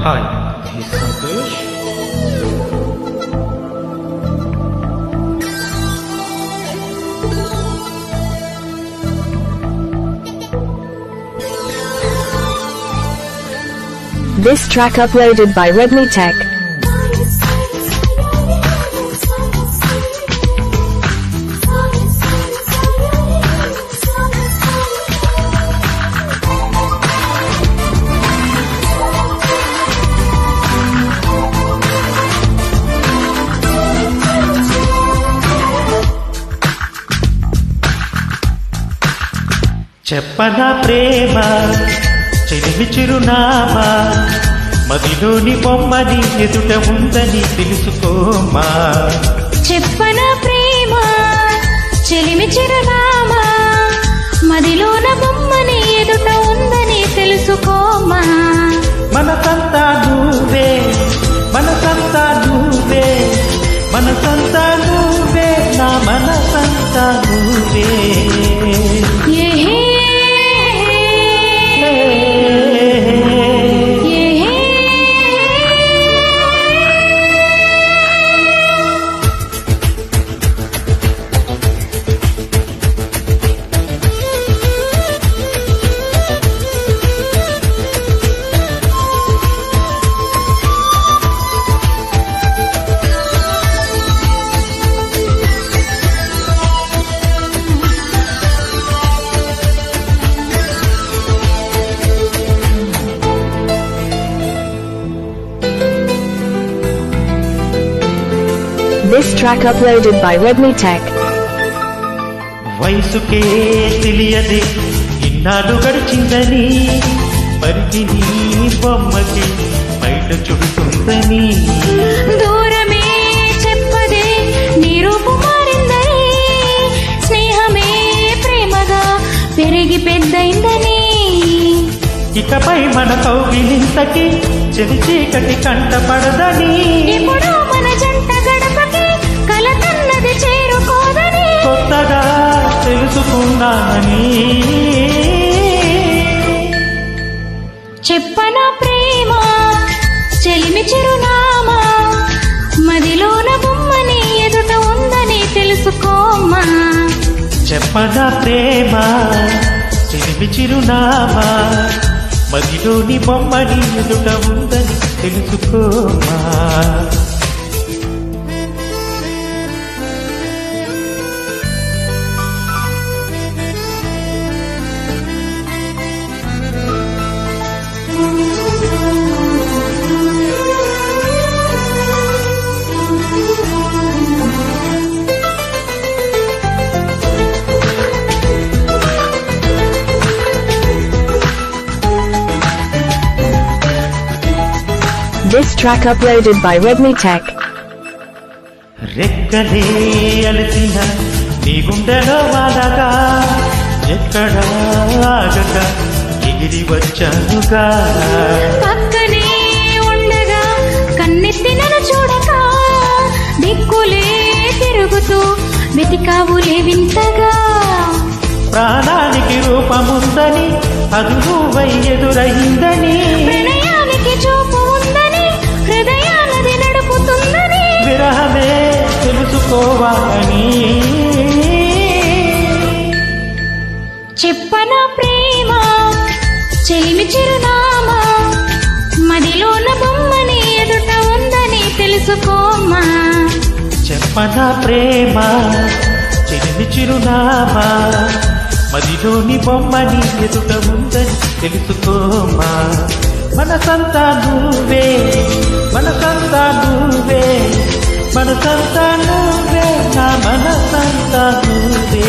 Hi, Santosh. This track uploaded by Redmi Tech. చెప్పనా ప్రేమ చెలిమి చిరునామా, మదిలోని బొమ్మని ఎదుట ఉందని తెలుసుకోమా. చెప్పనా ప్రేమ చెలిమి చిరునామా, మదిలోన బొమ్మని ఎదుట ఉందని తెలుసుకోమా. మనసంతా నువ్వే, మనసంతా నువ్వే, మనసంతా నువ్వే, నా మనసంతా నువ్వే. This track uploaded by Redmi Tech. వయసుకే తెలియదే ఇన్నాళ్ళు గడిచిందని, పరిధిని బొమ్మకి బయట చుడుతుందని. దూరమే చెప్పదే నీ రూపు మారిందని, స్నేహమే ప్రేమగా పెరిగి పెద్దయిందని. ఇకపై మన కౌగిలింతకి చెవి చీకటి కంటపడదని, ఇప్పుడు మన జంట గడపకి కలకన్నది చేరుకోదని కొత్తగా తెలుసుకున్నానని. చెప్పనా ప్రేమ చెలిమి చిరునామా, మదిలోన బొమ్మని ఎదుట ఉందని తెలుసుకోమా. చెప్పనా ప్రేమ చెలిమి చిరునామా, మదిలోని బొమ్మని ఎదుట ఉందని తెలుసుకోమా. This track uploaded by Redmi Tech. రెక్కలే అలసిన నీ గుండెలో వాలగా, ఎక్కడ ఆగక ఎగిరి వచ్చానుగా. పక్కనే ఉండగా కన్నెత్తి నన్ను చూడక, దిక్కులే తిరుగుతూ వెతికావులే వింతగా. ప్రాణానికి రూపముందని అది నువ్వై ఎదురయిందని, ప్రణయానికి చూపు ఉందని హృదయానది నడుపుతుందని, విరహమే తెలుసుకోవాలని. చెప్పనా ప్రేమ చెలిమి చిరునామా, మదిలోన బొమ్మని ఎదుట ఉందని తెలుసుకోమా. చెప్పనా ప్రేమ చెలిమి చిరునామా, మదిలోని బొమ్మని ఎదుట ఉందని తెలుసుకోమా. మనసంతా నువ్వే, మనసంతా నువ్వే, మనసంతా నువ్వే, నా మనసంతా నువ్వే.